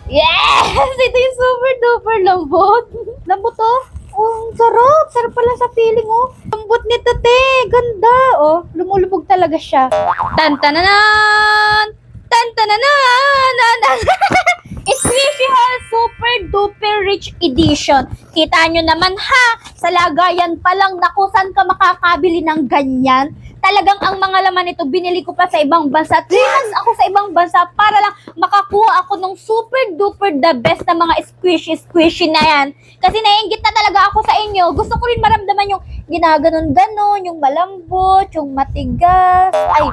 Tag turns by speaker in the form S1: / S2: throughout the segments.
S1: Yes! Ito yung super duper lambot. Lambot oh. Oh, ang sarap. Sarap pala sa feeling oh. Lambot nito te. Ganda oh. Lumulubog talaga siya. Tantananan! Tantananan! Squishy Haul Super Duper Rich Edition. Kita nyo naman ha, sa lagayan pa lang, naku, saan ka makakabili ng ganyan? Talagang ang mga laman nito, binili ko pa sa ibang bansa. 3 months ako sa ibang bansa para lang makakuha ako ng super duper the best na mga squishy na yan. Kasi naiingit na talaga ako sa inyo. Gusto ko rin maramdaman yung ginaganon-ganon, yung malambot, yung matigas. Ay,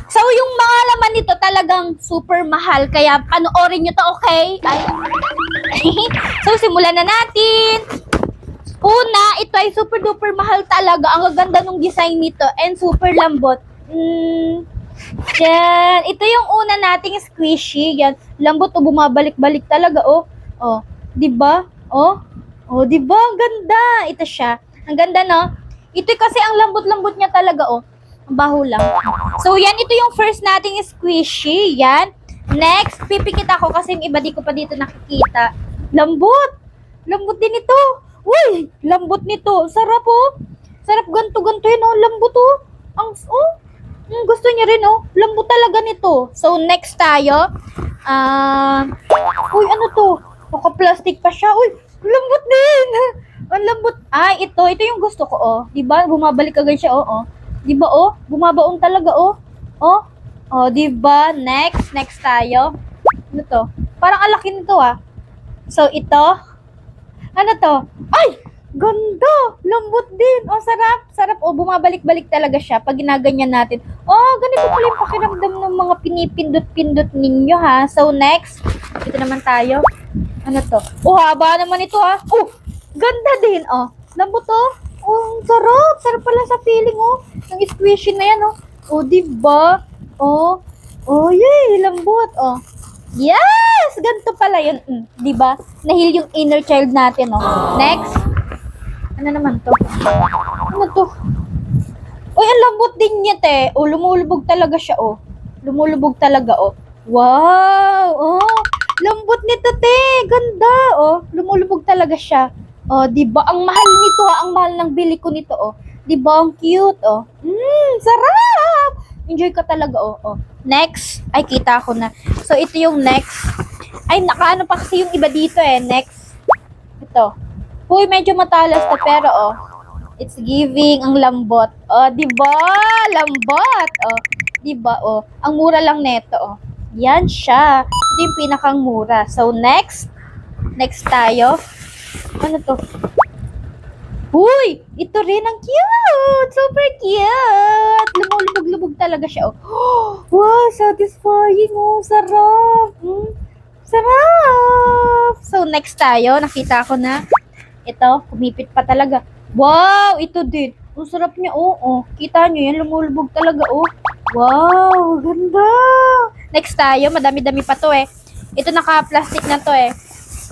S1: so, yung mga laman nito talagang super mahal. Kaya panoorin nyo to, okay? Ay. So, simulan na natin. Una, ito ay super duper mahal talaga. Ang ganda ng design nito and super lambot. Yan. Ito yung una nating squishy. Yan. Lambot o bumabalik-balik talaga, oh. Oh, 'di ba? Oh. Oh, 'di ba? Ang ganda. Ito siya. Ang ganda, no? Ito kasi ang lambot-lambot niya talaga, oh. Ang baho lang. So, yan. Ito yung first nating squishy. Yan. Next, pipikit ako kasi yung iba di ko pa dito nakikita. Lambot. Lambot din ito. Uy, lambot nito. Sarap, oh. Sarap ganto-ganto yun, oh. Lambot, oh. Gusto niya rin, oh. Lambot talaga nito. So, next tayo. Uy, ano to? Naka-plastic pa siya. Uy, lambot din. Ang lambot. Ay, ito yung gusto ko, oh. Diba? Bumabalik agad siya, oh. Diba, oh? Bumabaon talaga, oh. Oh. Oh, diba? Next tayo. Ano to? Parang ang laki nito, ah. So, ito. Ano to? Ay! Ganda! Lambot din. Oh, sarap. Sarap. Oh, bumabalik-balik talaga siya pag ginaganyan natin. Oh, ganito pala yung pakiramdam ng mga pinipindot-pindot ninyo, ha? So, next. Ito naman tayo. Ano to? Oh, haba naman ito, ha? Oh, ganda din. Oh, lambot, oh. Oh, ang sarap. Sarap pala sa feeling, oh. Ng squishy na yan, oh. Oh, diba? Oh. Oh, yay. Lambot, oh. Yes! Ganito pala yun. Diba? Nahil yung inner child natin, oh. Next. Ano naman to? Ano to? Uy, ang lambot din niya, te. Oh, lumulubog talaga siya, oh. Lumulubog talaga, oh. Wow! Oh, lambot nito, te. Ganda, oh. Lumulubog talaga siya. Oh, diba? Ang mahal nito, ha? Ang mahal ng bili ko nito, oh. Diba? Ang cute, oh. Sarap! Enjoy ka talaga, oh. Oh. Next. Ay, kita ko na. So, ito yung next. Ay, nakaano pa kasi yung iba dito, eh. Next. Ito. Uy, medyo matalas na, pero, oh. It's giving ang lambot. Oh, diba? Lambot. Oh, diba? Oh. Ang mura lang neto, oh. Yan siya. Ito yung pinakang mura. So, next. Next tayo. Ano to? Uy! Ito rin ang cute! Super cute! Lumulubog-lubog talaga siya, oh. Wow! Satisfying, oh. Sarap! Sarap! So, next tayo. Nakita ko na. Ito, kumipit pa talaga. Wow! Ito din. Ang sarap niya, oh. Oh. Kita nyo yan, lumulubog talaga, oh. Wow! Ganda! Next tayo. Madami-dami pa to, eh. Ito naka-plastic na to, eh.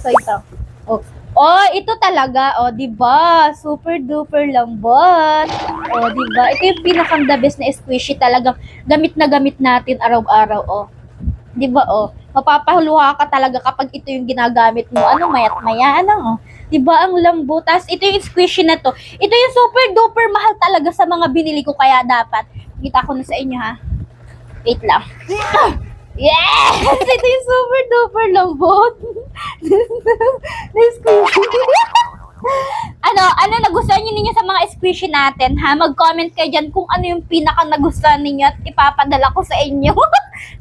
S1: So, ito. Oh. Oh, ito talaga. Oh, 'di ba? Super duper lambot. Oh, 'di ba? Ito yung pinakang the best na squishy talagang gamit na gamit natin araw-araw, oh. 'Di ba, oh? Mapapahuluha ka talaga kapag ito yung ginagamit mo. Ano, mayat-maya, ano, oh. 'Di ba ang lambot? Tas ito yung squishy na to. Ito yung super duper mahal talaga sa mga binili ko kaya dapat. Kita ko na sa inyo, ha. Wait lang. Yes! Ito yung super duper lambot. Ano nagustuhan niyo ninyo sa mga squishy natin, ha? Mag-comment kayo dyan kung ano yung pinaka nagustuhan ninyo at ipapadala ko sa inyo.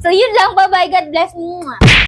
S1: So, yun lang. Bye-bye. God bless.